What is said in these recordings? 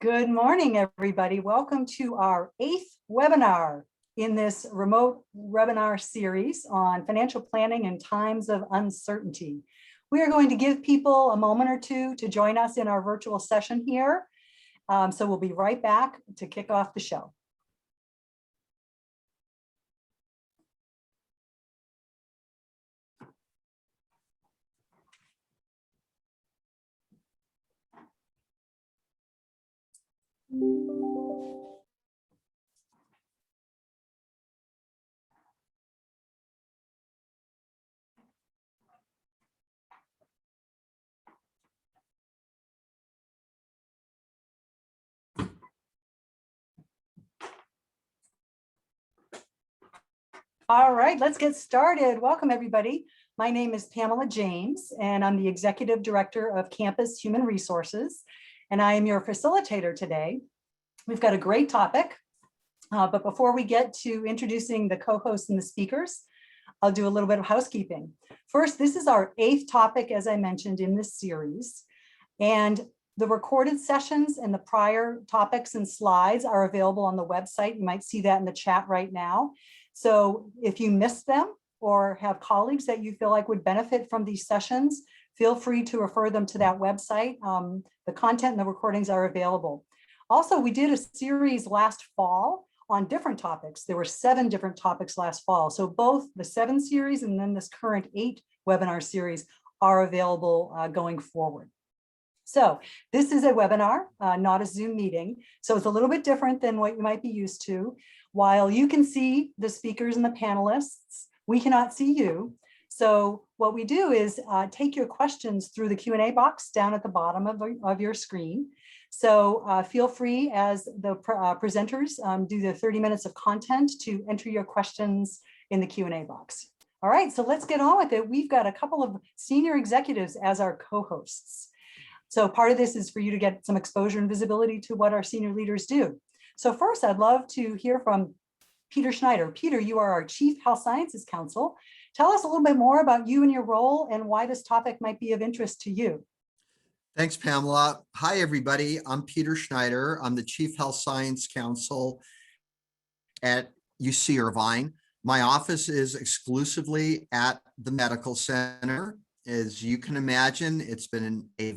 Good morning, everybody. Welcome to our 8th webinar in this remote webinar series on financial planning in times of uncertainty. We are going to give people a moment or two to join us in our virtual session here. So we'll be right back to kick off the show. All right, let's get started. Welcome, everybody. My name is Pamela James, and I'm the Executive Director of Campus Human Resources, and I am your facilitator today. We've got a great topic, but before we get to introducing the co-hosts and the speakers, I'll do a little bit of housekeeping. First, this is our 8th topic, as I mentioned, in this series, and the recorded sessions and the prior topics and slides are available on the website. You might see that in the chat right now. So if you missed them or have colleagues that you feel like would benefit from these sessions, feel free to refer them to that website. The content and the recordings are available. Also, we did a series last fall on different topics. There were 7 different topics last fall. So both the 7 series and then this current 8 webinar series are available going forward. So this is a webinar, not a Zoom meeting. So it's a little bit different than what you might be used to. While you can see the speakers and the panelists, we cannot see you. So what we do is take your questions through the Q&A box down at the bottom of your screen. So feel free as the presenters do the 30 minutes of content to enter your questions in the Q&A box. All right, so let's get on with it. We've got a couple of senior executives as our co-hosts. So part of this is for you to get some exposure and visibility to what our senior leaders do. So first, I'd love to hear from Peter Schneider. Peter, you are our Chief Health Sciences Counsel. Tell us a little bit more about you and your role and why this topic might be of interest to you. Thanks, Pamela. Hi, everybody. I'm Peter Schneider. I'm the Chief Health Science Counsel at UC Irvine. My office is exclusively at the medical center. As you can imagine, it's been a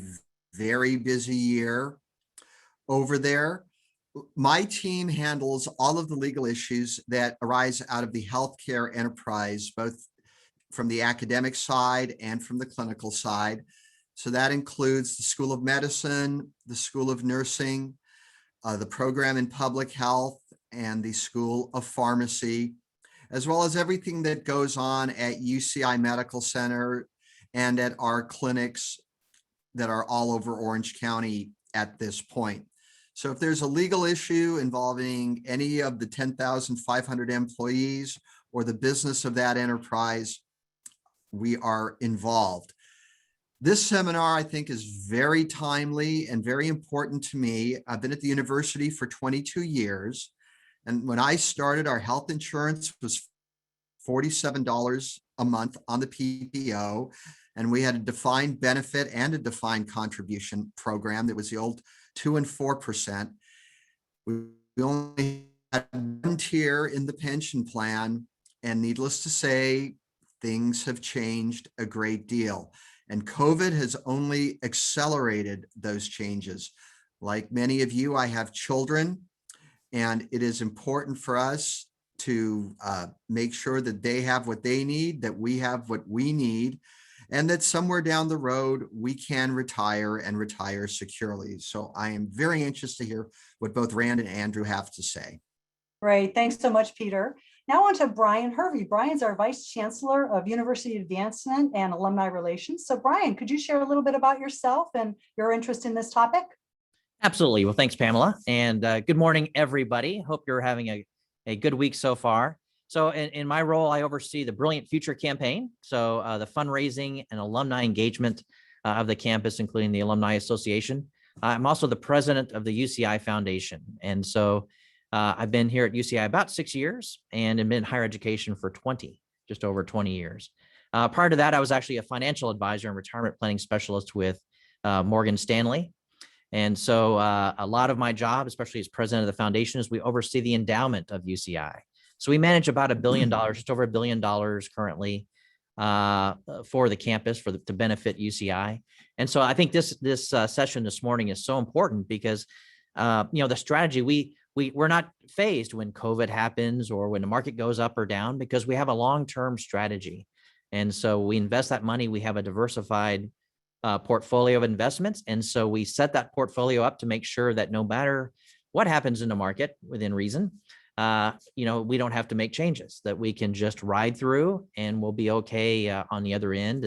very busy year over there. My team handles all of the legal issues that arise out of the healthcare enterprise, both from the academic side and from the clinical side. So that includes the School of Medicine, the School of Nursing, the program in public health, and the School of Pharmacy, as well as everything that goes on at UCI Medical Center and at our clinics that are all over Orange County at this point. So if there's a legal issue involving any of the 10,500 employees or the business of that enterprise, we are involved. This seminar, I think, is very timely and very important to me. I've been at the university for 22 years. And when I started, our health insurance was $47 a month on the PPO. And we had a defined benefit and a defined contribution program that was the old 2% and 4%. We only had one tier in the pension plan, and needless to say, things have changed a great deal. And COVID has only accelerated those changes. Like many of you, I have children, and it is important for us to make sure that they have what they need, that we have what we need, and that somewhere down the road, we can retire and retire securely. So I am very anxious to hear what both Rand and Andrew have to say. Great, thanks so much, Peter. Now on to Brian Hervey. Brian's our Vice Chancellor of University Advancement and Alumni Relations. So Brian, could you share a little bit about yourself and your interest in this topic? Absolutely. Well, thanks, Pamela. And good morning, everybody. Hope you're having a good week so far. So in my role, I oversee the Brilliant Future campaign. So the fundraising and alumni engagement of the campus, including the Alumni Association. I'm also the president of the UCI Foundation. And so I've been here at UCI about 6 years and have been in higher education for just over 20 years. Prior to that, I was actually a financial advisor and retirement planning specialist with Morgan Stanley. And so a lot of my job, especially as president of the foundation, is we oversee the endowment of UCI. So we manage about $1 billion, just over $1 billion currently for the campus to benefit UCI. And so I think this session this morning is so important because the strategy we're not phased when COVID happens or when the market goes up or down because we have a long-term strategy. And so we invest that money. We have a diversified portfolio of investments. And so we set that portfolio up to make sure that no matter what happens in the market within reason, we don't have to make changes, that we can just ride through and we'll be okay on the other end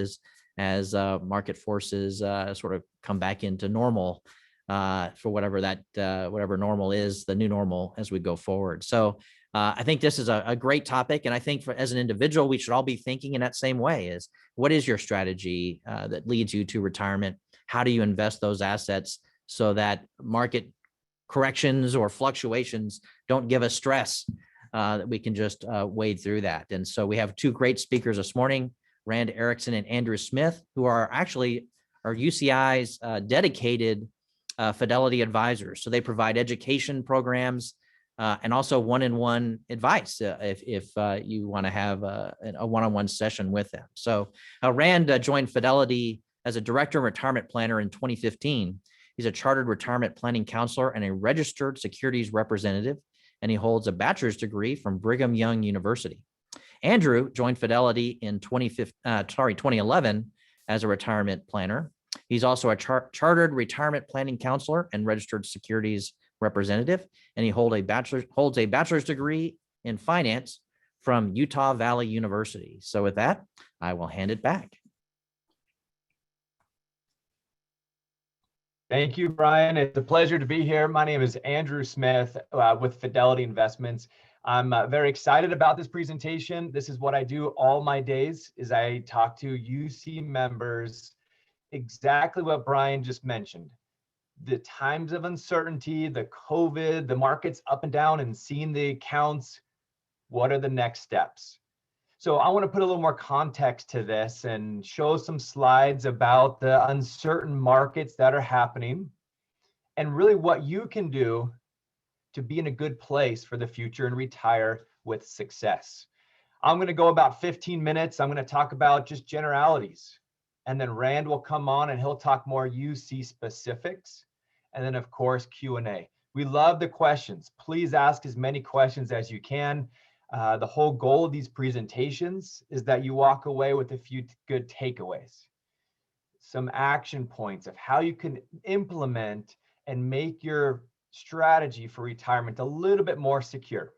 as market forces sort of come back into normal for whatever normal is, the new normal as we go forward. So I think this is a great topic. And I think as an individual, we should all be thinking in that same way is what is your strategy that leads you to retirement? How do you invest those assets so that market corrections or fluctuations don't give us stress, that we can just wade through that. And so we have two great speakers this morning, Rand Erickson and Andrew Smith, who are actually our UCI's dedicated Fidelity advisors. So they provide education programs and also one-on-one advice if you want to have a one-on-one session with them. So Rand joined Fidelity as a director and retirement planner in 2015. He's a chartered retirement planning counselor and a registered securities representative, and he holds a bachelor's degree from Brigham Young University. Andrew joined Fidelity in 2011 as a retirement planner. He's also a chartered retirement planning counselor and registered securities representative, and he holds a bachelor's degree in finance from Utah Valley University. So with that, I will hand it back. Thank you, Brian. It's a pleasure to be here. My name is Andrew Smith with Fidelity Investments. I'm very excited about this presentation. This is what I do all my days is I talk to UC members, exactly what Brian just mentioned. The times of uncertainty, the COVID, the markets up and down and seeing the accounts, what are the next steps? So I want to put a little more context to this and show some slides about the uncertain markets that are happening and really what you can do to be in a good place for the future and retire with success. I'm going to go about 15 minutes. I'm going to talk about just generalities. And then Rand will come on and he'll talk more UC specifics. And then of course, Q&A. We love the questions. Please ask as many questions as you can. The whole goal of these presentations is that you walk away with a few good takeaways, some action points of how you can implement and make your strategy for retirement a little bit more secure.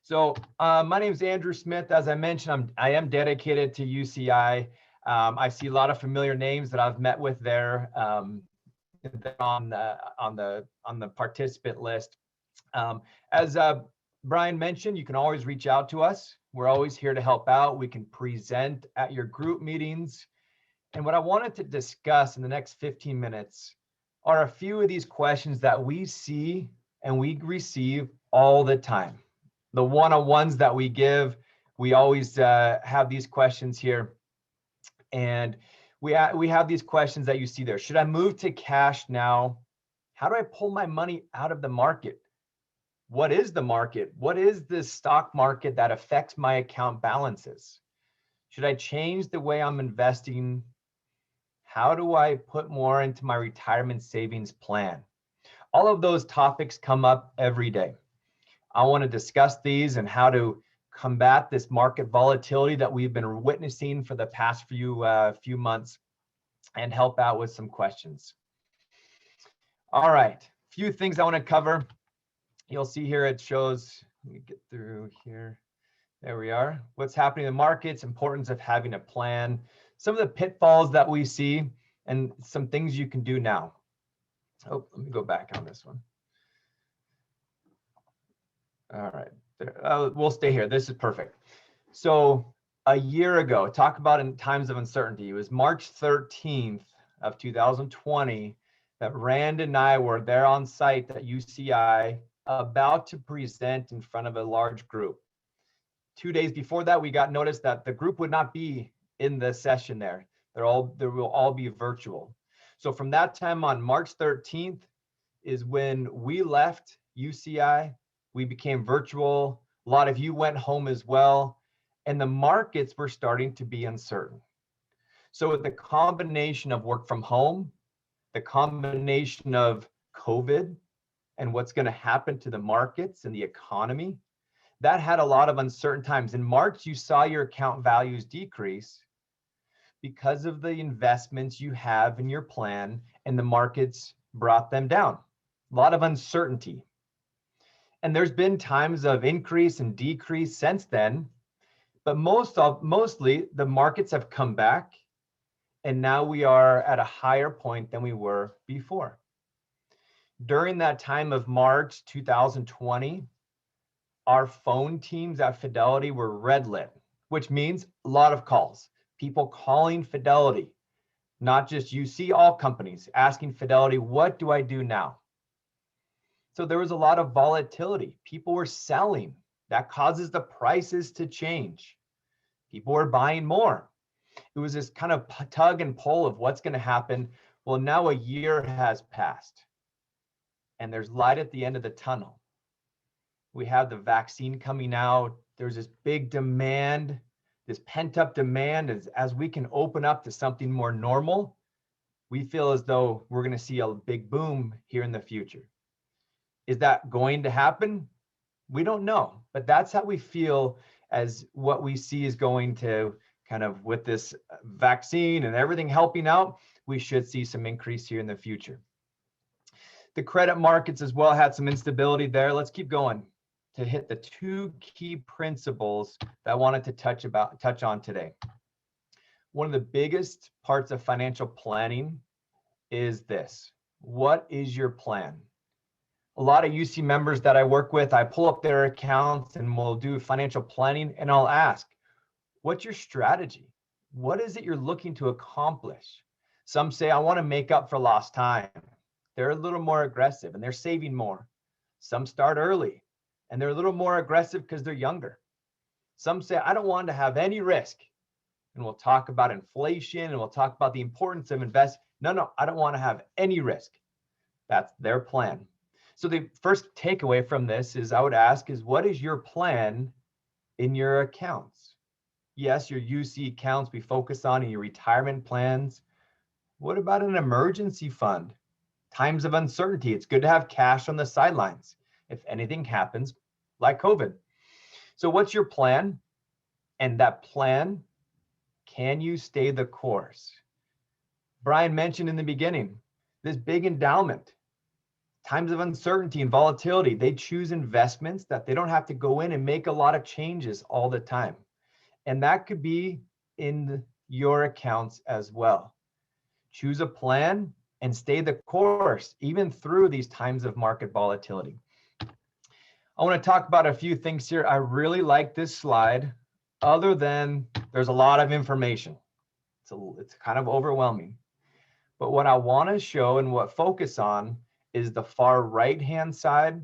So my name is Andrew Smith. As I mentioned, I am dedicated to UCI. I see a lot of familiar names that I've met with there on the participant list. As Brian mentioned, you can always reach out to us. We're always here to help out. We can present at your group meetings. And what I wanted to discuss in the next 15 minutes are a few of these questions that we see and we receive all the time. The one-on-ones that we give, we always have these questions here. And we have these questions that you see there. Should I move to cash now? How do I pull my money out of the market? What is the market? What is the stock market that affects my account balances? Should I change the way I'm investing? How do I put more into my retirement savings plan? All of those topics come up every day. I want to discuss these and how to combat this market volatility that we've been witnessing for the past few months and help out with some questions. All right, a few things I want to cover. You'll see here it shows, let me get through here. There we are. What's happening in the markets, importance of having a plan, some of the pitfalls that we see, and some things you can do now. Oh, let me go back on this one. All right, we'll stay here. This is perfect. So a year ago, talk about in times of uncertainty, it was March 13th of 2020 that Rand and I were there on site at UCI about to present in front of a large group. 2 days before that, we got notice that the group would not be in the session there. They will all be virtual. So from that time on, March 13th is when we left UCI. We became virtual. A lot of you went home as well. And the markets were starting to be uncertain. So with the combination of work from home, the combination of COVID and what's going to happen to the markets and the economy, that had a lot of uncertain times. In March, you saw your account values decrease because of the investments you have in your plan, and the markets brought them down. A lot of uncertainty. And there's been times of increase and decrease since then, but mostly the markets have come back, and now we are at a higher point than we were before. During that time of March 2020, our phone teams at Fidelity were red lit, which means a lot of calls. People calling Fidelity, not just UC, all companies asking Fidelity, what do I do now? So there was a lot of volatility. People were selling. That causes the prices to change. People were buying more. It was this kind of tug and pull of what's going to happen. Well, now a year has passed, and there's light at the end of the tunnel. We have the vaccine coming out. There's this big demand, this pent-up demand. As we can open up to something more normal, we feel as though we're going to see a big boom here in the future. Is that going to happen? We don't know, but that's how we feel as what we see is going to kind of, with this vaccine and everything helping out, we should see some increase here in the future. The credit markets as well had some instability there. Let's keep going to hit the two key principles that I wanted to touch on today. One of the biggest parts of financial planning is this. What is your plan? A lot of UC members that I work with, I pull up their accounts and we'll do financial planning, and I'll ask, what's your strategy? What is it you're looking to accomplish? Some say, I want to make up for lost time. They're a little more aggressive and they're saving more. Some start early and they're a little more aggressive because they're younger. Some say, I don't want to have any risk. And we'll talk about inflation and we'll talk about the importance of invest. No, I don't want to have any risk. That's their plan. So the first takeaway from this is I would ask is, what is your plan in your accounts? Yes, your UC accounts we focus on in your retirement plans. What about an emergency fund? Times of uncertainty, it's good to have cash on the sidelines if anything happens like COVID. So what's your plan? And that plan, can you stay the course? Brian mentioned in the beginning, this big endowment, times of uncertainty and volatility, they choose investments that they don't have to go in and make a lot of changes all the time. And that could be in your accounts as well. Choose a plan and stay the course, even through these times of market volatility. I want to talk about a few things here. I really like this slide, other than there's a lot of information. It's kind of overwhelming. But what I want to show and what focus on is the far right-hand side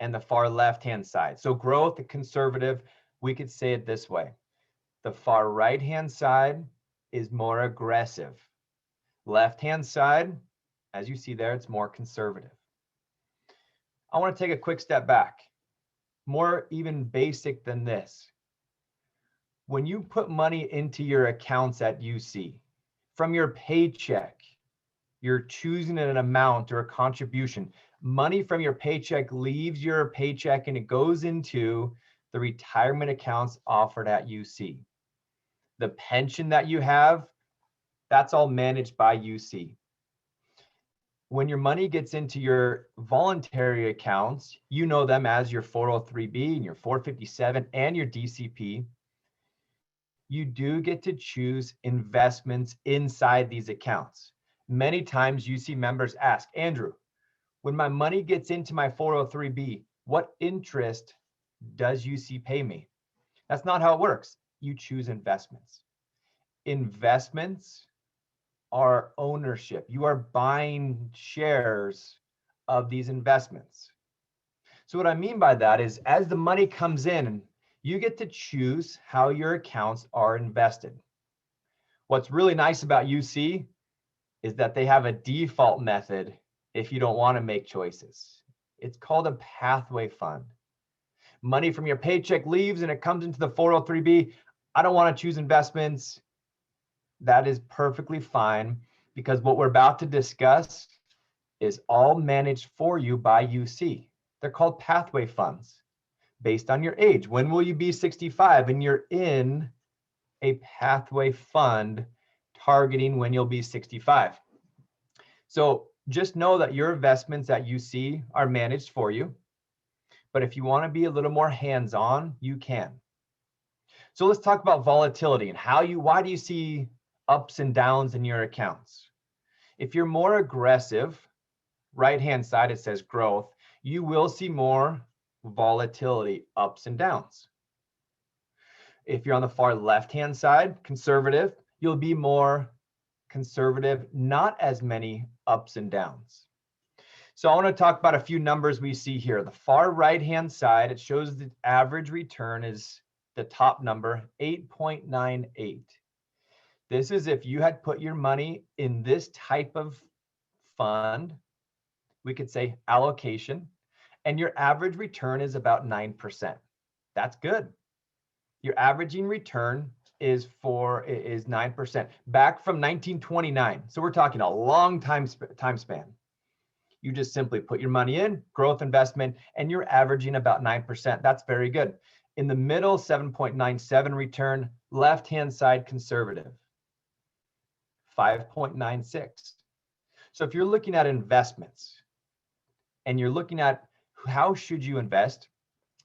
and the far left-hand side. So growth, the conservative, we could say it this way. The far right-hand side is more aggressive. Left-hand side, as you see there, it's more conservative. I want to take a quick step back, more even basic than this. When you put money into your accounts at UC, from your paycheck, you're choosing an amount or a contribution. Money from your paycheck leaves your paycheck and it goes into the retirement accounts offered at UC. The pension that you have, that's all managed by UC. When your money gets into your voluntary accounts, you know them as your 403B and your 457 and your DCP. You do get to choose investments inside these accounts. Many times UC members ask, Andrew, when my money gets into my 403B, what interest does UC pay me? That's not how it works. You choose investments. Investments are ownership. You are buying shares of these investments. So what I mean by that is, as the money comes in, you get to choose how your accounts are invested. What's really nice about UC is that they have a default method if you don't want to make choices. It's called a pathway fund. Money from your paycheck leaves and it comes into the 403b. I don't want to choose investments. That is perfectly fine, because what we're about to discuss is all managed for you by UC. They're called pathway funds based on your age. When will you be 65? And you're in a pathway fund targeting when you'll be 65. So just know that your investments at UC are managed for you. But if you want to be a little more hands-on, you can. So let's talk about volatility and why do you see ups and downs in your accounts? If you're more aggressive, right-hand side, it says growth, you will see more volatility, ups and downs. If you're on the far left-hand side, conservative, you'll be more conservative, not as many ups and downs. So I want to talk about a few numbers we see here. The far right-hand side, it shows the average return is the top number, 8.98. This is if you had put your money in this type of fund, we could say allocation, and your average return is about 9%. That's good. Your averaging return is 9%, back from 1929. So we're talking a long time span. You just simply put your money in, growth investment, and you're averaging about 9%. That's very good. In the middle, 7.97 return, left-hand side conservative, 5.96. So if you're looking at investments and you're looking at how should you invest,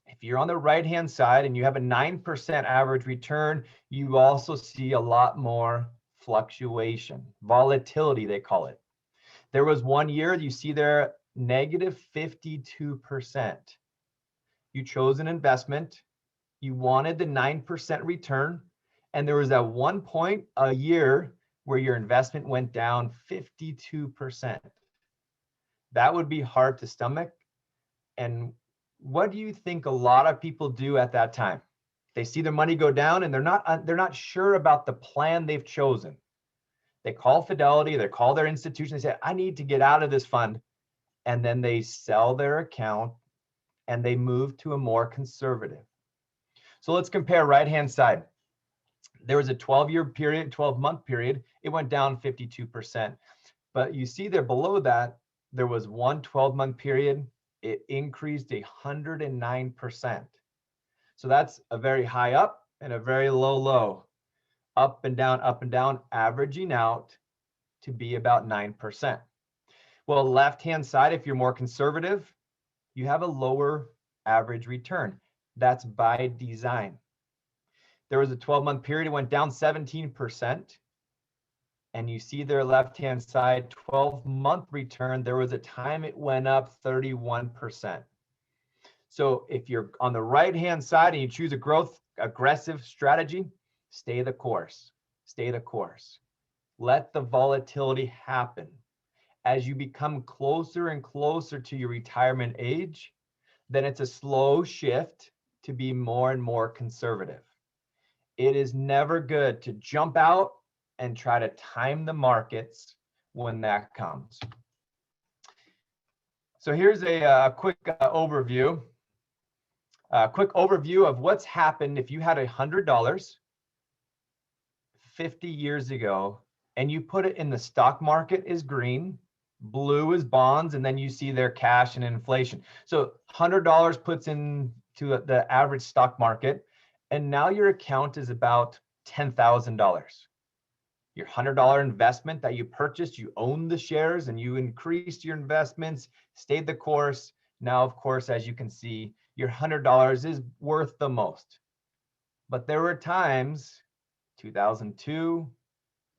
if you're on the right-hand side and you have a 9% average return, you also see a lot more fluctuation, volatility, they call it. There was one year you see there negative 52%. You chose an investment, you wanted the 9% return, and there was at one point a year where your investment went down 52%. That would be hard to stomach. And what do you think a lot of people do at that time? They see their money go down and they're not sure about the plan they've chosen. They call Fidelity, they call their institution, they say, I need to get out of this fund. And then they sell their account and they move to a more conservative. So let's compare right-hand side. There was a 12-month period, it went down 52%. But you see there below that, there was one 12-month period, it increased 109%. So that's a very high up and a very low low. Up and down, averaging out to be about 9%. Well, left-hand side, if you're more conservative, you have a lower average return. That's by design. There was a 12-month period, it went down 17%. And you see their left-hand side, 12-month return, there was a time it went up 31%. So if you're on the right-hand side and you choose a growth aggressive strategy, stay the course, stay the course. Let the volatility happen. As you become closer and closer to your retirement age, then it's a slow shift to be more and more conservative. It is never good to jump out and try to time the markets when that comes. So here's a quick overview. A quick overview of what's happened if you had $100 50 years ago and you put it in the stock market is green, blue is bonds, and then you see their cash and inflation. So $100 puts into the average stock market, and now your account is about $10,000. Your $100 investment that you purchased, you own the shares and you increased your investments, stayed the course. Now, of course, as you can see, your $100 is worth the most. But there were times, 2002,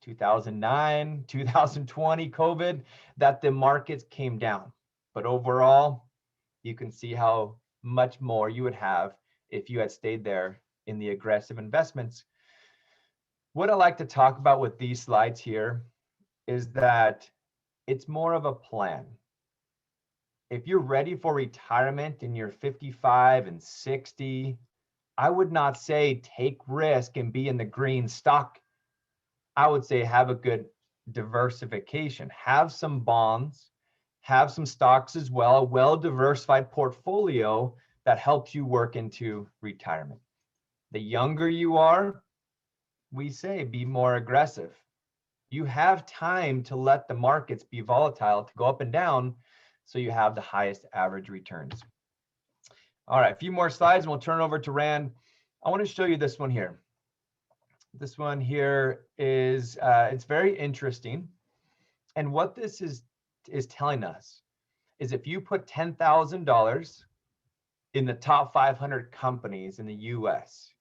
2009, 2020, COVID, that the markets came down. But overall, you can see how much more you would have if you had stayed there in the aggressive investments. What I like to talk about with these slides here is that it's more of a plan. If you're ready for retirement and you're 55 and 60, I would not say take risk and be in the green stock. I would say have a good diversification. Have some bonds, have some stocks as well, a well-diversified portfolio that helps you work into retirement. The younger you are, we say be more aggressive. You have time to let the markets be volatile, to go up and down, so you have the highest average returns. All right, a few more slides and we'll turn it over to Rand. I want to show you this one here. This one here is, it's very interesting. And what this is telling us is if you put $10,000 in the top 500 companies in the US,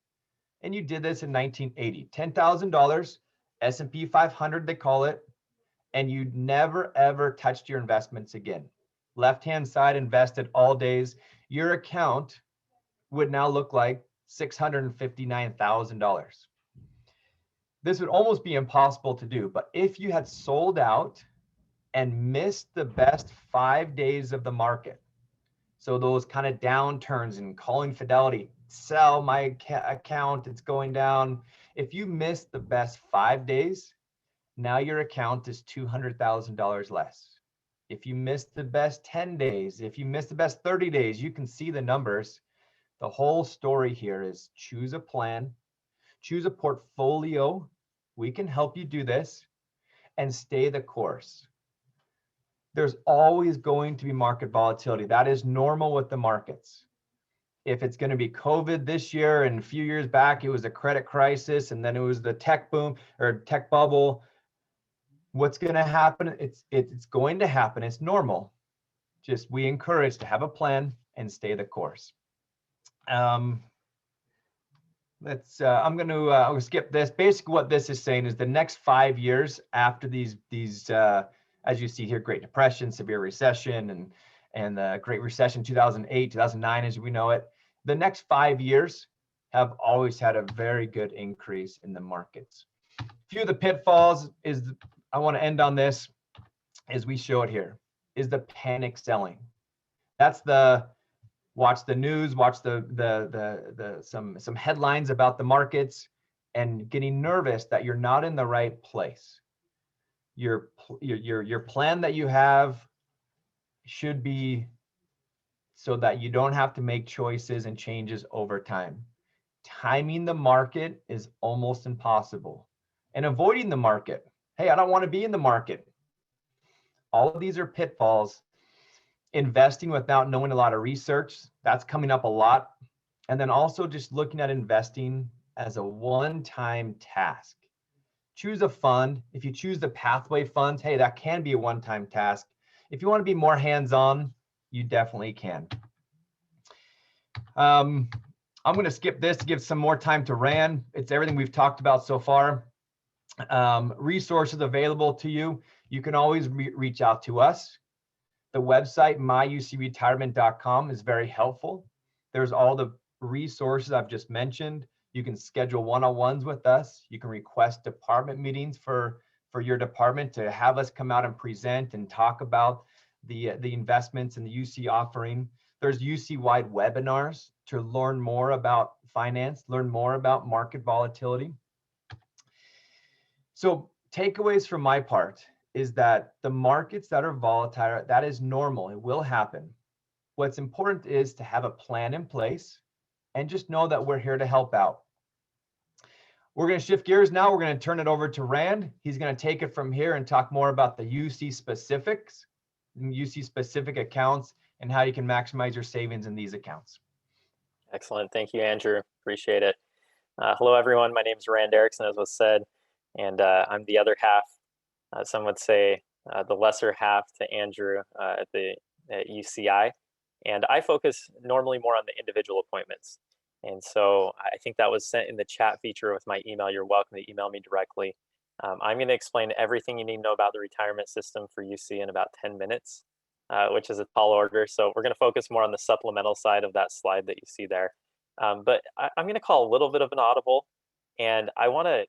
and you did this in 1980, $10,000, S&P 500 they call it, and you never ever touched your investments again. Left-hand side invested all days, your account would now look like $659,000. This would almost be impossible to do, but if you had sold out and missed the best 5 days of the market, so those kind of downturns and calling Fidelity, sell my account, it's going down. If you missed the best 5 days, now your account is $200,000 less. If you missed the best 10 days, if you missed the best 30 days, you can see the numbers. The whole story here is choose a plan, choose a portfolio. We can help you do this and stay the course. There's always going to be market volatility. That is normal with the markets. If it's going to be COVID this year and a few years back, it was a credit crisis and then it was the tech boom or tech bubble. What's going to happen? It's going to happen. It's normal. Just we encourage to have a plan and stay the course. I'm going to skip this. Basically, what this is saying is the next 5 years after these as you see here, Great Depression, severe recession, and the Great Recession 2008, 2009, as we know it, the next 5 years have always had a very good increase in the markets. A few of the pitfalls is, I want to end on this, as we show it here, is the panic selling. That's the watch the news, watch some headlines about the markets and getting nervous that you're not in the right place. Your plan that you have should be so that you don't have to make choices and changes over time. Timing the market is almost impossible. And avoiding the market. Hey, I don't want to be in the market. All of these are pitfalls. Investing without knowing a lot of research, that's coming up a lot. And then also just looking at investing as a one-time task. Choose a fund. If you choose the pathway funds, hey, that can be a one-time task. If you want to be more hands-on, you definitely can. I'm going to skip this to give some more time to Rand. It's everything we've talked about so far. Resources available to you. You can always reach out to us. The website, myucretirement.com, is very helpful. There's all the resources I've just mentioned. You can schedule one-on-ones with us. You can request department meetings for your department to have us come out and present and talk about the investments in the UC offering. There's UC-wide webinars to learn more about finance, learn more about market volatility. So takeaways from my part is that the markets that are volatile, that is normal. It will happen. What's important is to have a plan in place and just know that we're here to help out. We're going to shift gears now. We're going to turn it over to Rand. He's going to take it from here and talk more about the UC specifics, UC specific accounts, and how you can maximize your savings in these accounts. Excellent. Thank you, Andrew. Appreciate it. Hello, everyone. My name is Rand Erickson, as was said, and I'm the other half. Some would say the lesser half to Andrew at UCI. And I focus normally more on the individual appointments. And so I think that was sent in the chat feature with my email. You're welcome to email me directly. I'm going to explain everything you need to know about the retirement system for UC in about 10 minutes, which is a tall order. So we're going to focus more on the supplemental side of that slide that you see there. But I'm going to call a little bit of an audible, and I want to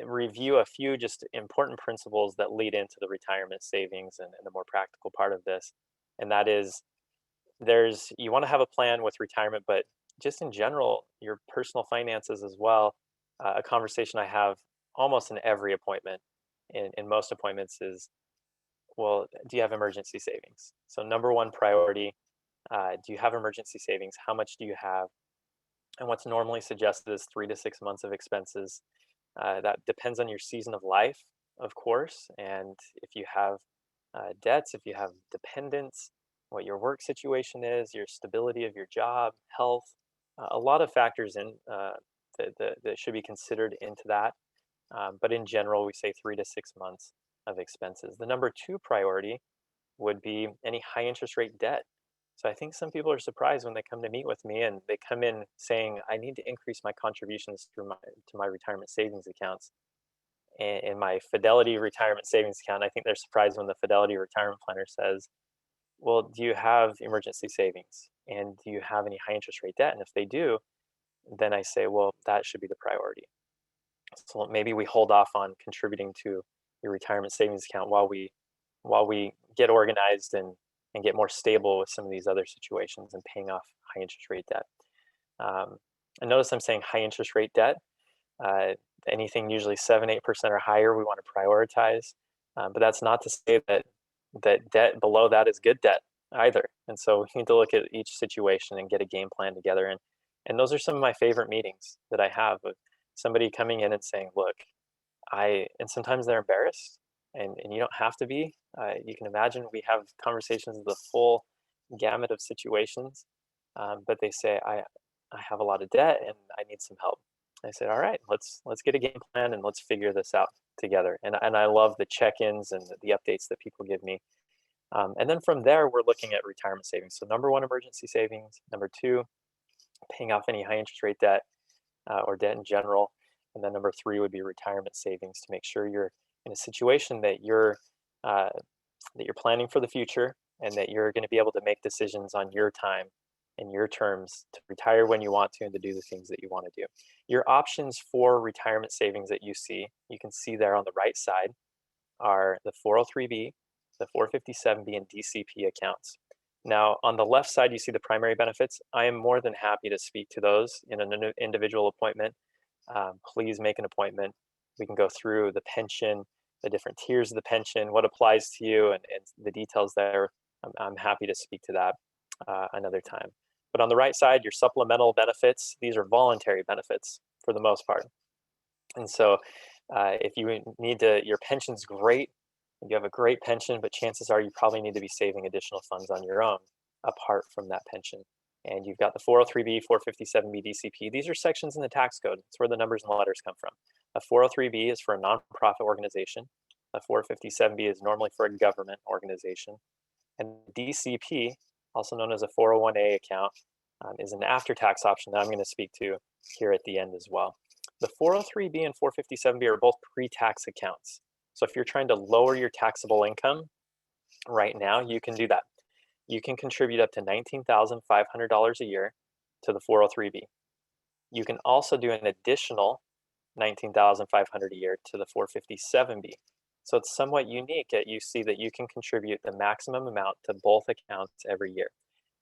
review a few just important principles that lead into the retirement savings and the more practical part of this. And that is, you want to have a plan with retirement, but just in general, your personal finances as well. A conversation I have almost in every appointment in most appointments is, well, do you have emergency savings? So number one priority, do you have emergency savings? How much do you have? And what's normally suggested is 3 to 6 months of expenses. That depends on your season of life, of course, and if you have debts, if you have dependents, what your work situation is, your stability of your job, health, a lot of factors that should be considered into that. But in general, we say 3 to 6 months of expenses. The number two priority would be any high interest rate debt. So I think some people are surprised when they come to meet with me and they come in saying, I need to increase my contributions to my retirement savings accounts. In my Fidelity retirement savings account, I think they're surprised when the Fidelity retirement planner says, well, do you have emergency savings? And do you have any high interest rate debt? And if they do, then I say, well, that should be the priority. So maybe we hold off on contributing to your retirement savings account while we get organized and get more stable with some of these other situations and paying off high interest rate debt. And notice I'm saying high interest rate debt. Anything usually 7-8% or higher, we want to prioritize. But that's not to say that debt below that is good debt either. And so we need to look at each situation and get a game plan together. And those are some of my favorite meetings that I have with somebody coming in and saying, look, and sometimes they're embarrassed, and you don't have to be. You can imagine we have conversations of the full gamut of situations, but they say, I have a lot of debt and I need some help. I said, all right, let's get a game plan and let's figure this out together. And I love the check-ins and the updates that people give me. And then from there, we're looking at retirement savings. So number one, emergency savings. Number two, paying off any high interest rate debt or debt in general. And then number three would be retirement savings to make sure you're in a situation that you're planning for the future and that you're going to be able to make decisions on your time and your terms to retire when you want to and to do the things that you want to do. Your options for retirement savings at UC, you can see there on the right side, are the 403B, the 457B, and DCP accounts. Now, on the left side, you see the primary benefits. I am more than happy to speak to those in an individual appointment. Please make an appointment. We can go through the pension, the different tiers of the pension, what applies to you, and the details there. I'm happy to speak to that another time. But on the right side, your supplemental benefits, these are voluntary benefits for the most part. And so if you need to, your pension's great, you have a great pension, but chances are you probably need to be saving additional funds on your own apart from that pension. And you've got the 403B, 457B, DCP. These are sections in the tax code. It's where the numbers and letters come from. A 403B is for a nonprofit organization. A 457B is normally for a government organization. And DCP, also known as a 401A account, is an after-tax option that I'm going to speak to here at the end as well. The 403B and 457B are both pre-tax accounts. So if you're trying to lower your taxable income right now, you can do that. You can contribute up to $19,500 a year to the 403B. You can also do an additional $19,500 a year to the 457B. So it's somewhat unique at UC that you can contribute the maximum amount to both accounts every year.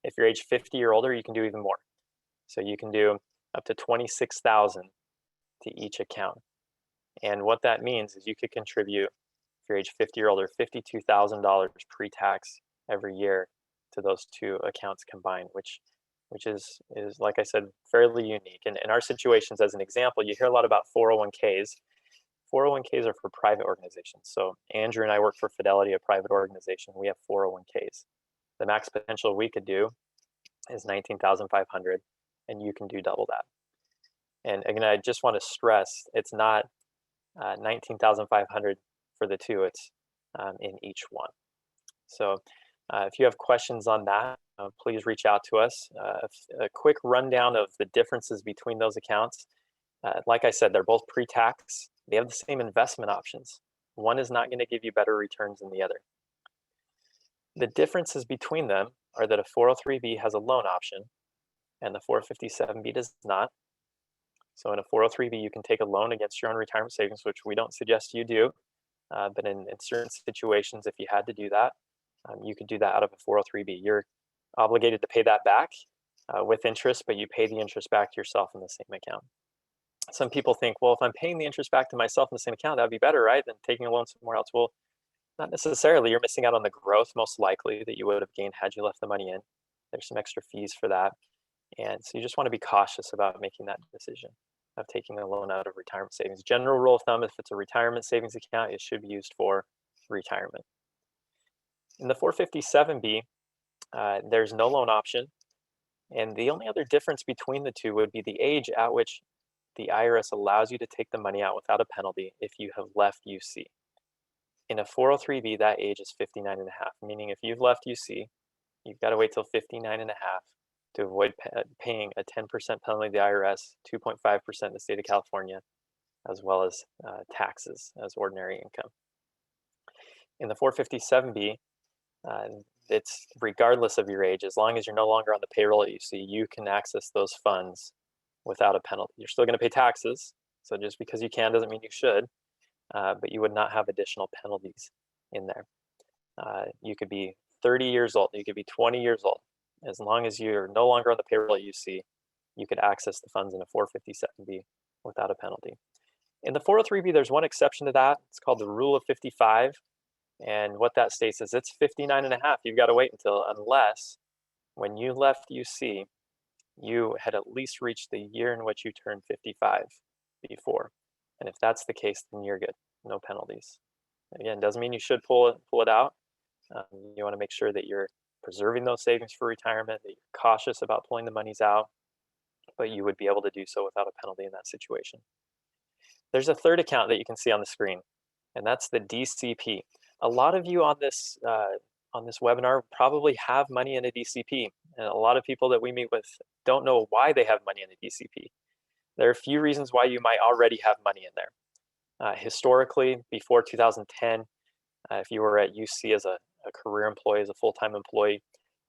If you're age 50 or older, you can do even more. So you can do up to $26,000 to each account. And what that means is you could contribute, if you're age 50 or older, $52,000 pre-tax every year to those two accounts combined, which is like I said, fairly unique. And in our situations, as an example, you hear a lot about 401ks. 401ks are for private organizations. So Andrew and I work for Fidelity, a private organization. We have 401ks. The max potential we could do is $19,500, and you can do double that. And again, I just want to stress, it's not $19,500 for the two, it's in each one. So if you have questions on that, please reach out to us. A quick rundown of the differences between those accounts. Like I said, they're both pre-tax. They have the same investment options. One is not going to give you better returns than the other. The differences between them are that a 403B has a loan option and the 457B does not. So in a 403B, you can take a loan against your own retirement savings, which we don't suggest you do. But in certain situations, if you had to do that, you could do that out of a 403B. You're obligated to pay that back with interest, but you pay the interest back to yourself in the same account. some people think, well, if I'm paying the interest back to myself in the same account, that'd be better, right, than taking a loan somewhere else. Well, not necessarily. You're missing out on the growth, most likely, that you would have gained had you left the money in. There's some extra fees for that. And so you just want to be cautious about making that decision of taking a loan out of retirement savings. General rule of thumb, if it's a retirement savings account, it should be used for retirement. In the 457B, there's no loan option. And the only other difference between the two would be the age at which the IRS allows you to take the money out without a penalty if you have left UC. In a 403B, that age is 59 and a half, meaning if you've left UC, you've got to wait till 59 and a half to avoid paying a 10% penalty to the IRS, 2.5% in the state of California, as well as taxes as ordinary income. In the 457B, it's regardless of your age, as long as you're no longer on the payroll at UC, you can access those funds without a penalty. You're still going to pay taxes, so just because you can doesn't mean you should, but you would not have additional penalties in there. You could be 30 years old, you could be 20 years old. As long as you're no longer on the payroll at UC, you could access the funds in a 457B without a penalty. In the 403B, there's one exception to that. It's called the rule of 55. And what that states is it's 59 and a half. You've got to wait unless when you left UC, you had at least reached the year in which you turned 55 before. And if that's the case, then you're good. No penalties. Again, doesn't mean you should pull it out. You want to make sure that you're preserving those savings for retirement, that you're cautious about pulling the monies out, but you would be able to do so without a penalty in that situation. There's a third account that you can see on the screen, and that's the DCP. A lot of you on this webinar probably have money in a DCP, and a lot of people that we meet with don't know why they have money in a DCP. There are a few reasons why you might already have money in there. Historically, before 2010, if you were at UC as a career employee, as a full-time employee,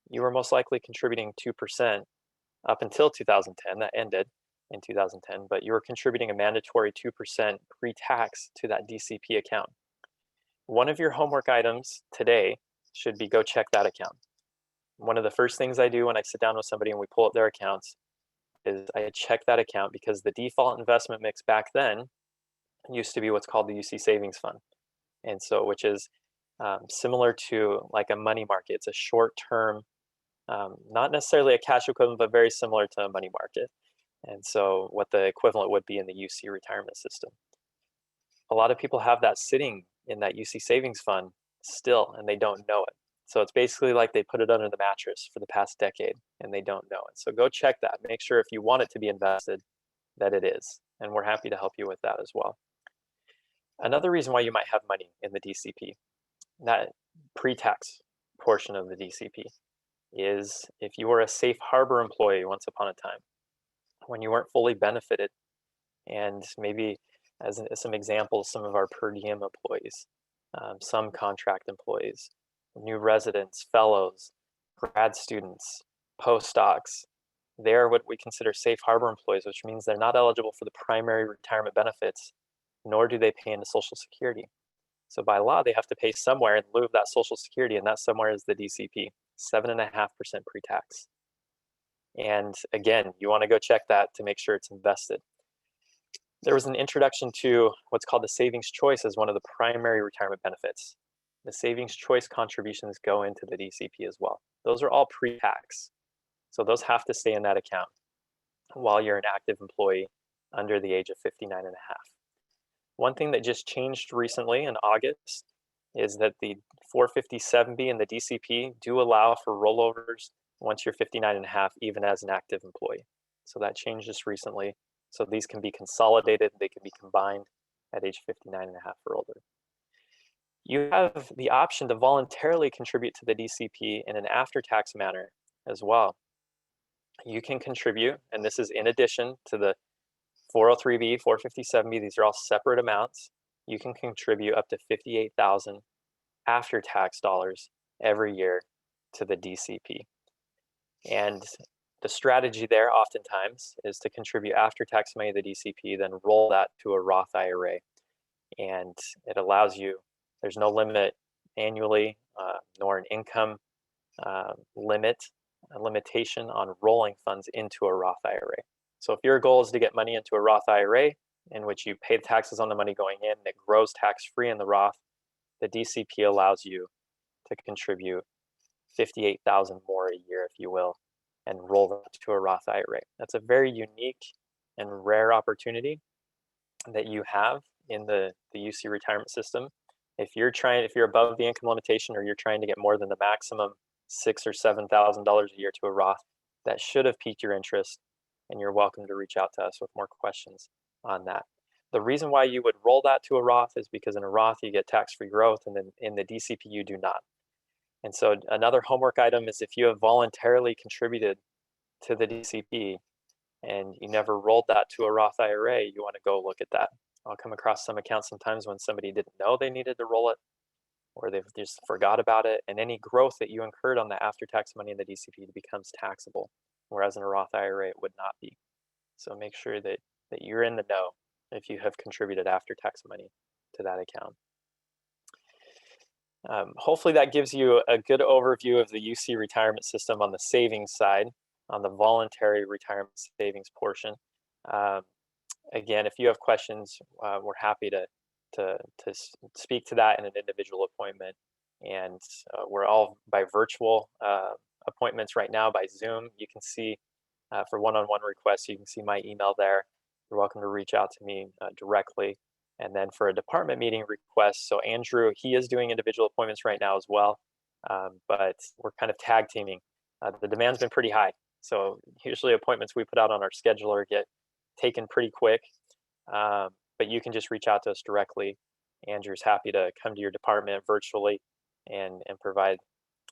you were most likely contributing 2% up until 2010. That ended in 2010, but you were contributing a mandatory 2% pre-tax to that DCP account. One of your homework items today should be go check that account. One of the first things I do when I sit down with somebody and we pull up their accounts is I check that account, because the default investment mix back then used to be what's called the UC Savings Fund. And so, which is similar to like a money market. It's a short-term, not necessarily a cash equivalent, but very similar to a money market. And so what the equivalent would be in the UC retirement system. A lot of people have that sitting in that UC Savings Fund still, and they don't know it. So it's basically like they put it under the mattress for the past decade and they don't know it. So go check that. Make sure if you want it to be invested that it is. And we're happy to help you with that as well. Another reason why you might have money in the DCP, that pre-tax portion of the DCP, is if you were a safe harbor employee once upon a time, when you weren't fully benefited, and maybe as some examples, some of our per diem employees, some contract employees, new residents, fellows, grad students, postdocs, they're what we consider safe harbor employees, which means they're not eligible for the primary retirement benefits, nor do they pay into Social Security. So by law, they have to pay somewhere in lieu of that Social Security, and that somewhere is the DCP, 7.5% pre-tax. And again, you want to go check that to make sure it's invested. There was an introduction to what's called the Savings Choice as one of the primary retirement benefits. The Savings Choice contributions go into the DCP as well. Those are all pre-tax. So those have to stay in that account while you're an active employee under the age of 59 and a half. One thing that just changed recently in August is that the 457B and the DCP do allow for rollovers once you're 59 and a half, even as an active employee. So that changed just recently. So these can be consolidated, they can be combined at age 59 and a half or older. You have the option to voluntarily contribute to the DCP in an after-tax manner as well. You can contribute, and this is in addition to the 403B, 457B, these are all separate amounts. You can contribute up to $58,000 after-tax dollars every year to the DCP. And the strategy there oftentimes is to contribute after-tax money to the DCP, then roll that to a Roth IRA. And it allows you, there's no limit annually, nor an income limitation on rolling funds into a Roth IRA. So if your goal is to get money into a Roth IRA in which you pay the taxes on the money going in, and it grows tax-free in the Roth, the DCP allows you to contribute $58,000 more a year, if you will, and roll that to a Roth IRA. That's a very unique and rare opportunity that you have in the UC retirement system. If you're above the income limitation, or you're trying to get more than the maximum $6,000 or $7,000 a year to a Roth, that should have piqued your interest, and you're welcome to reach out to us with more questions on that. The reason why you would roll that to a Roth is because in a Roth you get tax-free growth, and then in the DCP you do not. And so another homework item is, if you have voluntarily contributed to the DCP and you never rolled that to a Roth IRA, you want to go look at that. I'll come across some accounts sometimes when somebody didn't know they needed to roll it, or they've just forgot about it, and any growth that you incurred on the after-tax money in the DCP becomes taxable, whereas in a Roth IRA it would not be. So make sure that you're in the know if you have contributed after-tax money to that account. Hopefully that gives you a good overview of the UC retirement system on the savings side, on the voluntary retirement savings portion. Again, if you have questions, we're happy to speak to that in an individual appointment. And we're all by virtual appointments right now by Zoom. You can see for one-on-one requests, you can see my email there. You're welcome to reach out to me directly. And then for a department meeting request, so Andrew, he is doing individual appointments right now as well, but we're kind of tag teaming. The demand's been pretty high. So usually appointments we put out on our scheduler get taken pretty quick, but you can just reach out to us directly. Andrew's happy to come to your department virtually and provide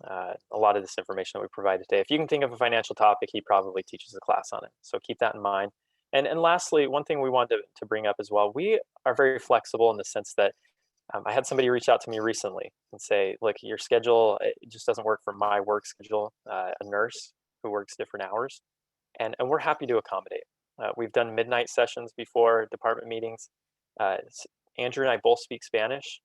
a lot of this information that we provide today. If you can think of a financial topic, he probably teaches a class on it. So keep that in mind. And lastly, one thing we wanted to bring up as well, we are very flexible in the sense that I had somebody reach out to me recently and say, look, your schedule, it just doesn't work for my work schedule, a nurse who works different hours. And we're happy to accommodate. We've done midnight sessions before, department meetings. Andrew and I both speak Spanish.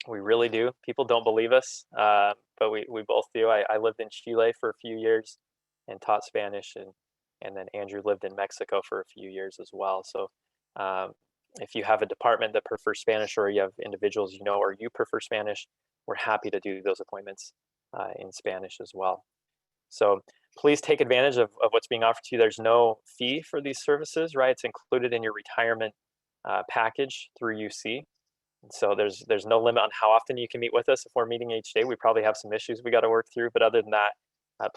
We really do. People don't believe us, but we both do. I lived in Chile for a few years and taught Spanish, and then Andrew lived in Mexico for a few years as well. So if you have a department that prefers Spanish, or you have individuals you know, or you prefer Spanish, we're happy to do those appointments in Spanish as well. So please take advantage of what's being offered to you. There's no fee for these services, right? It's included in your retirement package through UC. And so there's no limit on how often you can meet with us. If we're meeting each day, we probably have some issues we got to work through. But other than that,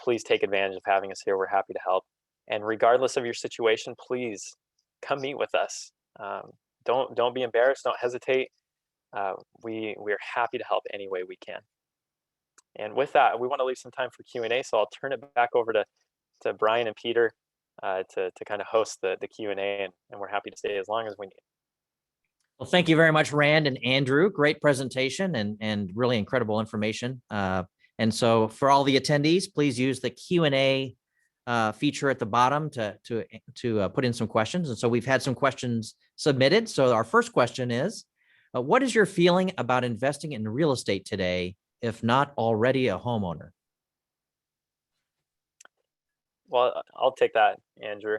please take advantage of having us here. We're happy to help. And regardless of your situation, please come meet with us. Don't be embarrassed. Don't hesitate. We're happy to help any way we can. And with that, we want to leave some time for Q&A. So I'll turn it back over to Brian and Peter to kind of host the Q&A, and we're happy to stay as long as we need. Well, thank you very much, Rand and Andrew. Great presentation and really incredible information. And so for all the attendees, please use the Q&A feature at the bottom to put in some questions. And so we've had some questions submitted. So our first question is, what is your feeling about investing in real estate today, if not already a homeowner? Well, I'll take that, Andrew.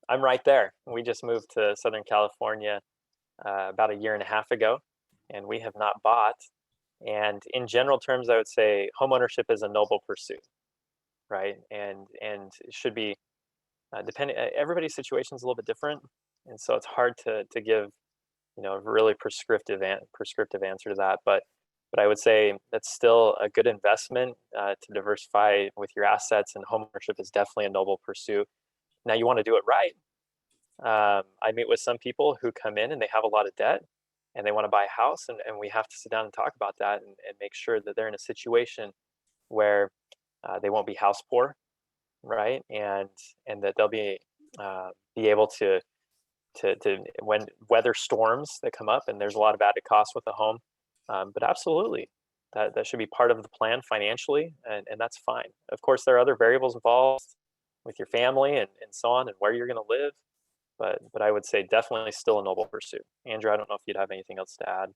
I'm right there. We just moved to Southern California about a year and a half ago, and we have not bought. And in general terms, I would say homeownership is a noble pursuit, right? And it should be depending. Everybody's situation is a little bit different, and so it's hard to give, a really prescriptive answer to that. But I would say that's still a good investment to diversify with your assets, and homeownership is definitely a noble pursuit. Now you want to do it right. I meet with some people who come in and they have a lot of debt and they want to buy a house, and we have to sit down and talk about that and make sure that they're in a situation where they won't be house poor, right? And that they'll be able to when weather storms that come up, and there's a lot of added costs with a home. But absolutely, that should be part of the plan financially, and that's fine. Of course, there are other variables involved with your family and so on, and where you're going to live. But I would say definitely still a noble pursuit. Andrew, I don't know if you'd have anything else to add.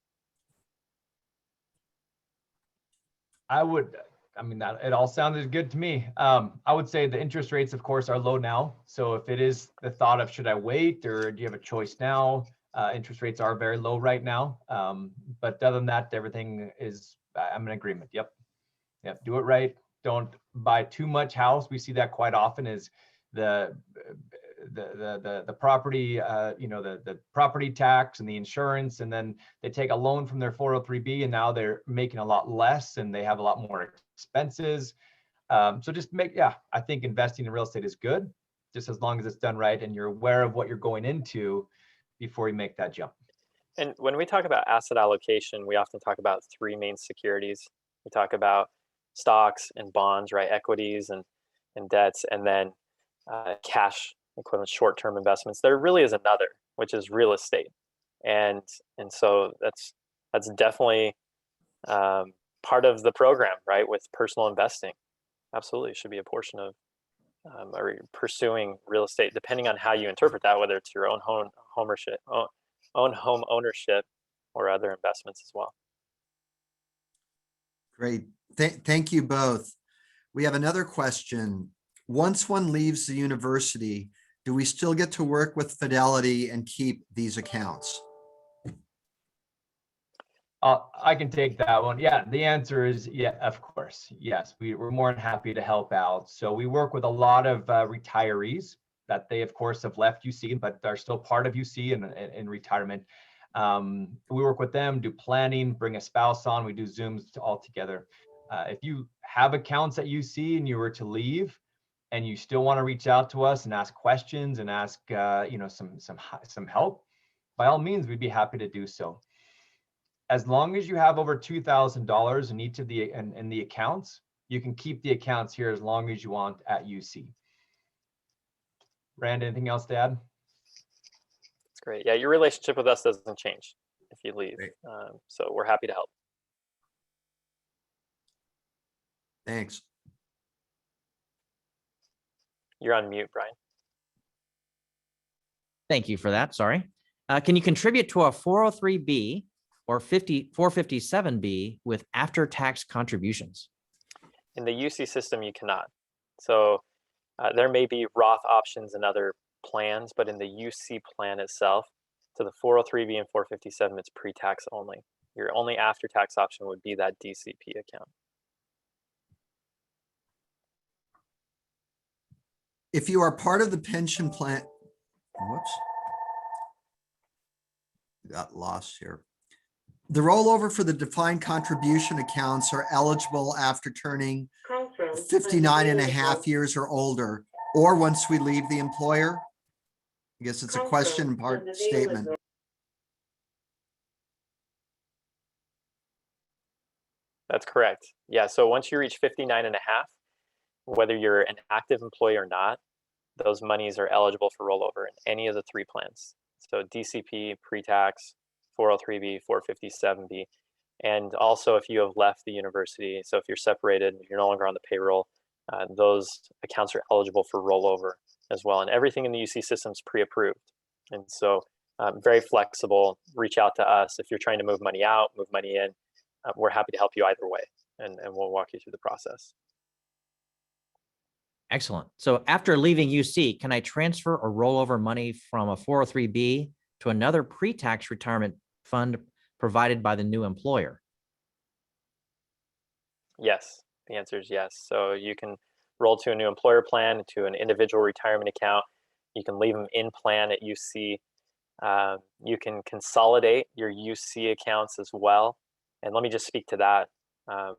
I would I mean, that it all sounded good to me. I would say the interest rates, of course, are low now. So if it is the thought of should I wait or do you have a choice now? Interest rates are very low right now. But other than that, everything is, I'm in agreement. Yep. Yep. Do it right. Don't buy too much house. We see that quite often is the property, the property tax and the insurance, and then they take a loan from their 403B and now they're making a lot less and they have a lot more expenses. So just I think investing in real estate is good, just as long as it's done right and you're aware of what you're going into before you make that jump. And when we talk about asset allocation, we often talk about three main securities. We talk about stocks and bonds, right? Equities and debts, and then cash equivalent short-term investments. There really is another, which is real estate, and so that's definitely part of the program, right? With personal investing, absolutely should be a portion of pursuing real estate, depending on how you interpret that, whether it's your own home ownership or other investments as well. Great. Thank you both. We have another question. Once one leaves the university, do we still get to work with Fidelity and keep these accounts? I can take that one. Yeah, the answer is yeah, of course. Yes, we're more than happy to help out. So we work with a lot of retirees that they, of course, have left UC, but are still part of UC in retirement. We work with them, do planning, bring a spouse on. We do Zooms all together. If you have accounts at UC and you were to leave, and you still want to reach out to us and ask questions and ask some help, by all means, we'd be happy to do so. As long as you have over $2,000 in each of the accounts, you can keep the accounts here as long as you want at UC. Rand, anything else to add? That's great. Yeah, your relationship with us doesn't change if you leave. So we're happy to help. Thanks. You're on mute, Brian. Thank you for that. Sorry. Can you contribute to a 403B or 457B with after-tax contributions? In the UC system, you cannot. So there may be Roth options and other plans, but in the UC plan itself, to the 403B and 457, it's pre-tax only. Your only after-tax option would be that DCP account. If you are part of the pension plan, whoops, got lost here. The rollover for the defined contribution accounts are eligible after turning 59 and a half years or older, or once we leave the employer. I guess it's a question part statement. That's correct. Yeah, so once you reach 59 and a half, whether you're an active employee or not, those monies are eligible for rollover in any of the three plans. So DCP, pre-tax, 403B, 457B, and also if you have left the university, so if you're separated, if you're no longer on the payroll, those accounts are eligible for rollover as well. And everything in the UC system is pre-approved. And so very flexible. Reach out to us if you're trying to move money out, move money in. We're happy to help you either way, and we'll walk you through the process. Excellent. So after leaving UC, can I transfer or roll over money from a 403B to another pre-tax retirement fund provided by the new employer? Yes, the answer is yes. So you can roll to a new employer plan, to an individual retirement account. You can leave them in plan at UC. You can consolidate your UC accounts as well. And let me just speak to that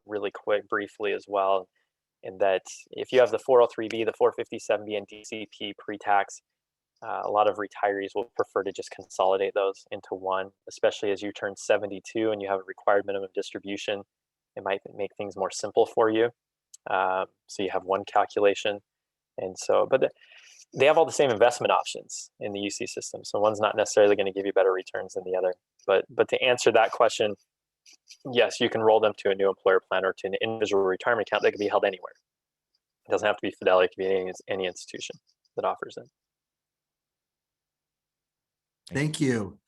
really briefly as well. In that if you have the 403B, the 457B, and DCP pre-tax, a lot of retirees will prefer to just consolidate those into one, especially as you turn 72 and you have a required minimum distribution. It might make things more simple for you. So you have one calculation. And so, but they have all the same investment options in the UC system. So one's not necessarily going to give you better returns than the other. But to answer that question, yes, you can roll them to a new employer plan or to an individual retirement account that can be held anywhere. It doesn't have to be Fidelity, it can be any institution that offers it. Thank you.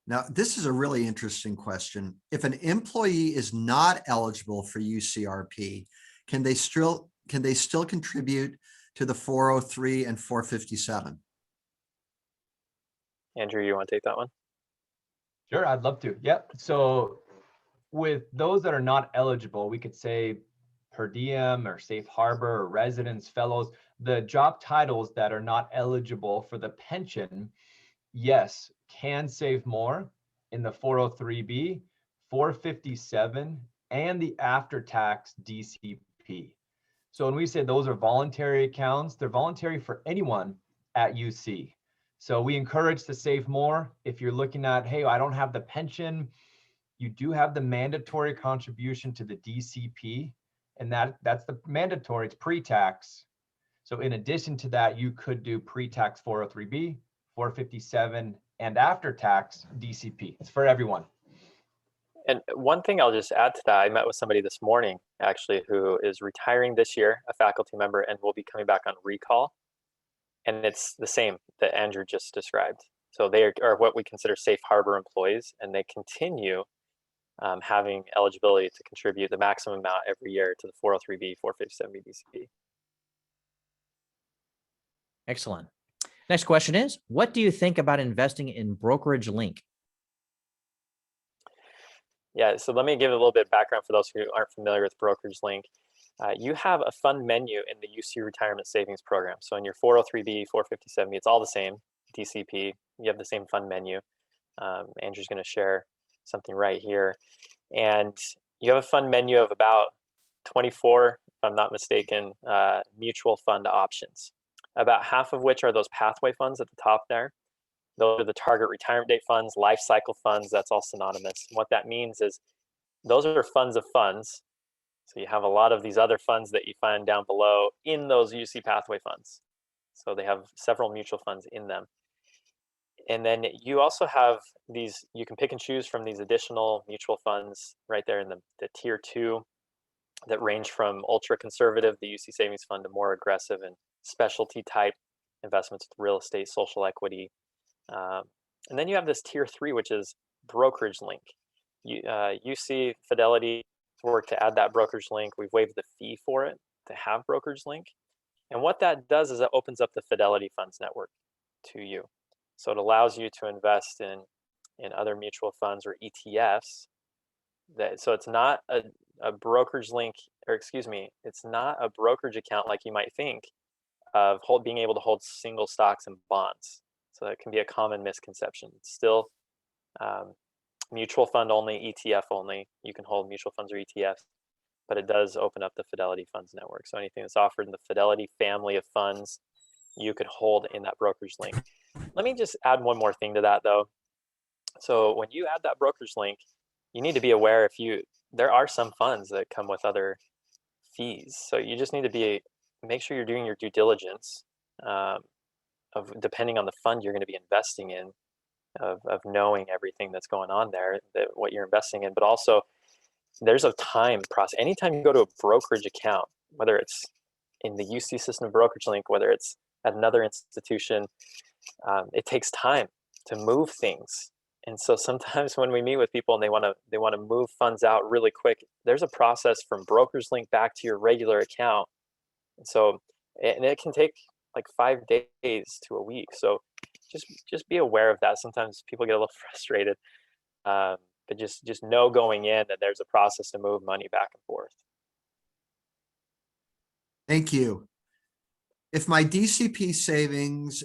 Now, this is a really interesting question. If an employee is not eligible for UCRP, can they still contribute to the 403 and 457? Andrew, you want to take that one? Sure, I'd love to. Yep. So with those that are not eligible, we could say per diem or safe harbor or residence fellows, the job titles that are not eligible for the pension, yes, can save more in the 403B, 457, and the after-tax DCP. So when we say those are voluntary accounts, they're voluntary for anyone at UC. So we encourage to save more. If you're looking at, hey, I don't have the pension, you do have the mandatory contribution to the DCP, and that's the mandatory, it's pre-tax. So in addition to that, you could do pre-tax 403B, 457, and after-tax DCP. It's for everyone. And one thing I'll just add to that, I met with somebody this morning, actually, who is retiring this year, a faculty member, and will be coming back on recall. And it's the same that Andrew just described. So they are what we consider safe harbor employees, and they continue having eligibility to contribute the maximum amount every year to the 403B, 457B, DCP. Excellent. Next question is, what do you think about investing in Brokerage Link? Yeah, so let me give a little bit of background for those who aren't familiar with Brokerage Link. You have a fund menu in the UC Retirement Savings Program. So in your 403B, 457B, it's all the same, DCP, you have the same fund menu. Andrew's going to share something right here. And you have a fund menu of about 24, if I'm not mistaken, mutual fund options, about half of which are those pathway funds at the top there. Those are the target retirement date funds, life cycle funds, that's all synonymous. And what that means is those are funds of funds. So you have a lot of these other funds that you find down below in those UC pathway funds. So they have several mutual funds in them. And then you also have these, you can pick and choose from these additional mutual funds right there in the tier 2 that range from ultra conservative, the UC Savings Fund, to more aggressive and specialty type investments with real estate, social equity. And then you have this tier 3, which is Brokerage Link. UC Fidelity worked to add that Brokerage Link. We've waived the fee for it to have Brokerage Link. And what that does is it opens up the Fidelity Funds network to you. So it allows you to invest in other mutual funds or ETFs. So it's not a Brokerage Link, or excuse me, it's not a brokerage account like you might think of being able to hold single stocks and bonds. So that can be a common misconception. It's still mutual fund only, ETF only. You can hold mutual funds or ETFs, but it does open up the Fidelity Funds network. So anything that's offered in the Fidelity family of funds, you could hold in that Brokerage Link. Let me just add one more thing to that though. So when you add that Brokerage Link, you need to be aware there are some funds that come with other fees. So you just need to make sure you're doing your due diligence of depending on the fund you're going to be investing in, of knowing everything that's going on there, what you're investing in, but also there's a time process. Anytime you go to a brokerage account, whether it's in the UC system of Brokerage Link, whether it's at another institution, it takes time to move things. And so sometimes when we meet with people and they want to move funds out really quick, there's a process from Brokerage Link back to your regular account. And so, and it can take like 5 days to a week. So just be aware of that. Sometimes people get a little frustrated, but just know going in that there's a process to move money back and forth. Thank you. If my DCP savings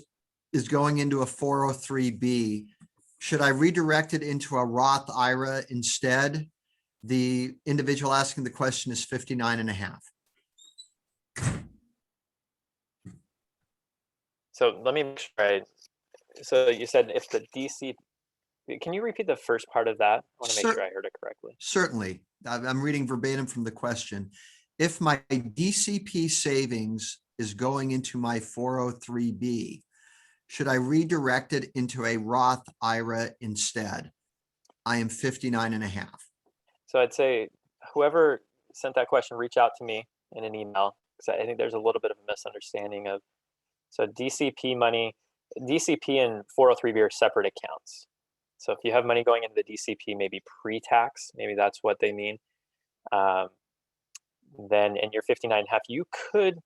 is going into a 403B, should I redirect it into a Roth IRA instead? The individual asking the question is 59.5. So let me make sure so you said if the DC, can you repeat the first part of that? I want to make sure I heard it correctly. Certainly. I'm reading verbatim from the question. If my DCP savings is going into my 403B, should I redirect it into a Roth IRA instead? I am 59.5. So I'd say whoever sent that question, reach out to me in an email, because I think there's a little bit of a misunderstanding of, so DCP money, DCP and 403B are separate accounts. So if you have money going into the DCP, maybe pre-tax, maybe that's what they mean. then in your 59.5, you could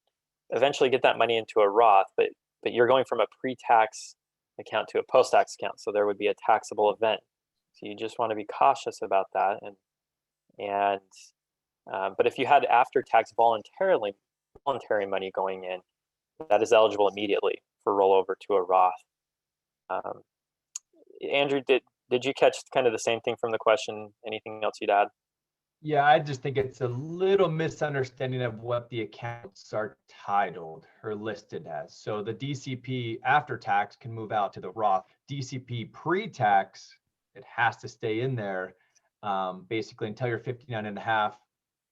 eventually get that money into a Roth, but you're going from a pre-tax account to a post-tax account, so there would be a taxable event. So you just want to be cautious about that. But if you had after-tax voluntary money going in, that is eligible immediately for rollover to a Roth. Andrew, did you catch kind of the same thing from the question? Anything else you'd add? Yeah, I just think it's a little misunderstanding of what the accounts are titled or listed as. So the DCP after tax can move out to the Roth. DCP pre-tax, it has to stay in there basically until you're 59.5,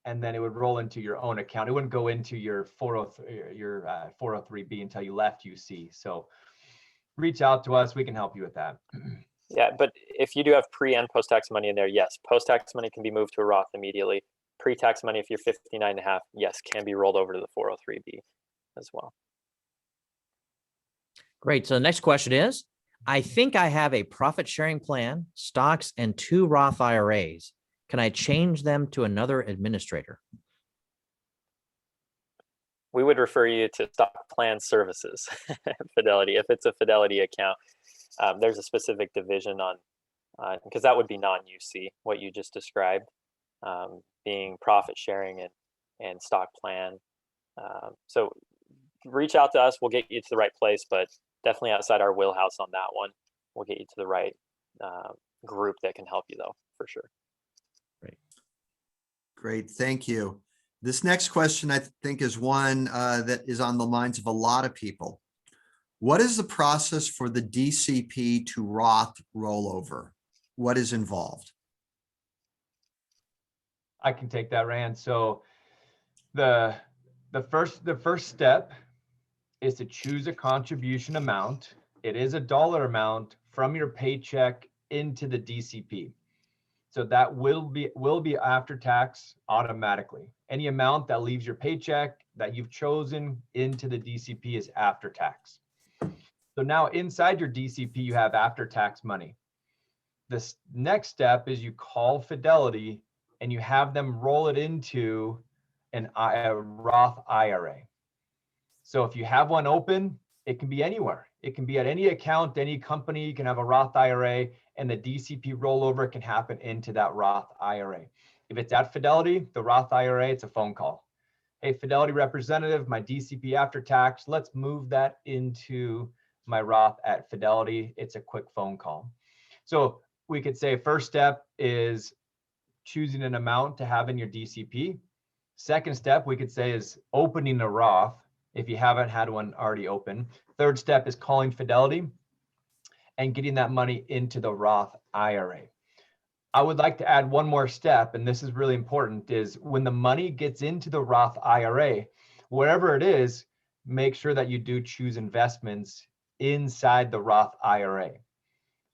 and then it would roll into your own account. It wouldn't go into your 403B until you left UC. So reach out to us. We can help you with that. Yeah, but if you do have pre and post-tax money in there, yes, post-tax money can be moved to a Roth immediately. Pre-tax money, if you're 59.5, yes, can be rolled over to the 403B as well. Great. So the next question is, I think I have a profit sharing plan, stocks, and 2 Roth IRAs. Can I change them to another administrator? We would refer you to stock plan services, Fidelity. If it's a Fidelity account, there's a specific division on, because that would be non-UC, what you just described, being profit sharing and stock plan. So reach out to us. We'll get you to the right place, but definitely outside our wheelhouse on that one. We'll get you to the right group that can help you, though, for sure. Great, thank you. This next question, I think, is one that is on the minds of a lot of people. What is the process for the DCP to Roth rollover? What is involved? I can take that, Rand. So the first step is to choose a contribution amount. It is a dollar amount from your paycheck into the DCP. So that will be after tax automatically. Any amount that leaves your paycheck that you've chosen into the DCP is after tax. So now inside your DCP, you have after tax money. This next step is you call Fidelity and you have them roll it into a Roth IRA. So if you have one open, it can be anywhere. It can be at any account, any company. You can have a Roth IRA, and the DCP rollover can happen into that Roth IRA. If it's at Fidelity, the Roth IRA, it's a phone call. Hey, Fidelity representative, my DCP after tax, let's move that into my Roth at Fidelity. It's a quick phone call. So we could say first step is choosing an amount to have in your DCP. Second step, we could say, is opening a Roth if you haven't had one already open. Third step is calling Fidelity and getting that money into the Roth IRA. I would like to add one more step, and this is really important, is when the money gets into the Roth IRA, wherever it is, make sure that you do choose investments inside the Roth IRA.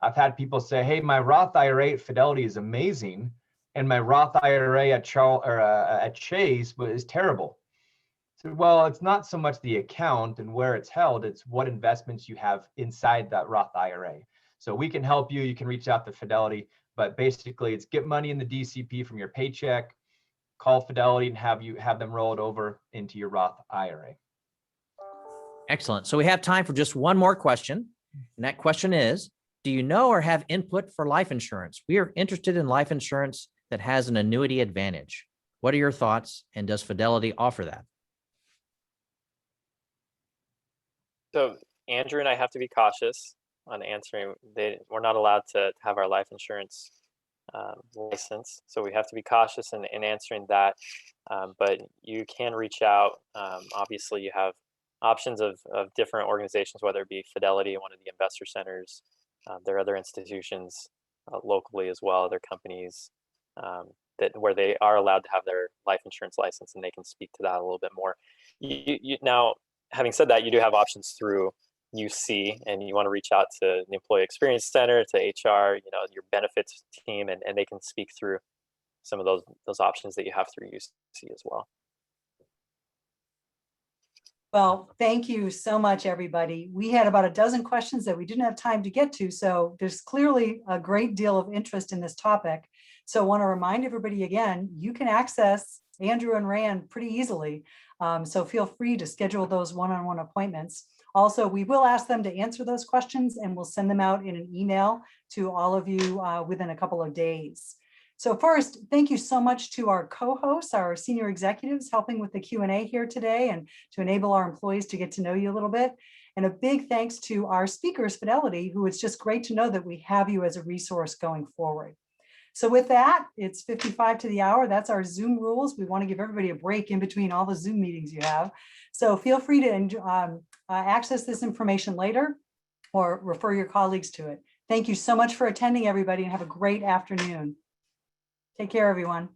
I've had people say, hey, my Roth IRA at Fidelity is amazing, and my Roth IRA at Chase is terrible. So, well, it's not so much the account and where it's held, it's what investments you have inside that Roth IRA. So we can help you. You can reach out to Fidelity, but basically it's get money in the DCP from your paycheck, call Fidelity and have them roll it over into your Roth IRA. Excellent. So we have time for just one more question. And that question is, do you know or have input for life insurance? We are interested in life insurance that has an annuity advantage. What are your thoughts? And does Fidelity offer that? So Andrew and I have to be cautious on answering. We're not allowed to have our life insurance license, so we have to be cautious in answering that. But you can reach out. Obviously, you have options of different organizations, whether it be Fidelity, one of the investor centers. There are other institutions locally as well, other companies where they are allowed to have their life insurance license, and they can speak to that a little bit more. Now, having said that, you do have options through UC, and you want to reach out to the Employee Experience Center, to HR, your benefits team, and they can speak through some of those options that you have through UC as well. Well, thank you so much, everybody. We had about a dozen questions that we didn't have time to get to, so there's clearly a great deal of interest in this topic. So I want to remind everybody again, you can access Andrew and Rand pretty easily. So feel free to schedule those one-on-one appointments. Also, we will ask them to answer those questions and we'll send them out in an email to all of you within a couple of days. So first, thank you so much to our co-hosts, our senior executives helping with the Q&A here today and to enable our employees to get to know you a little bit. And a big thanks to our speakers, Fidelity, who it's just great to know that we have you as a resource going forward. So with that, it's 55 to the hour. That's our Zoom rules. We want to give everybody a break in between all the Zoom meetings you have. So feel free to access this information later or refer your colleagues to it. Thank you so much for attending, everybody, and have a great afternoon. Take care, everyone.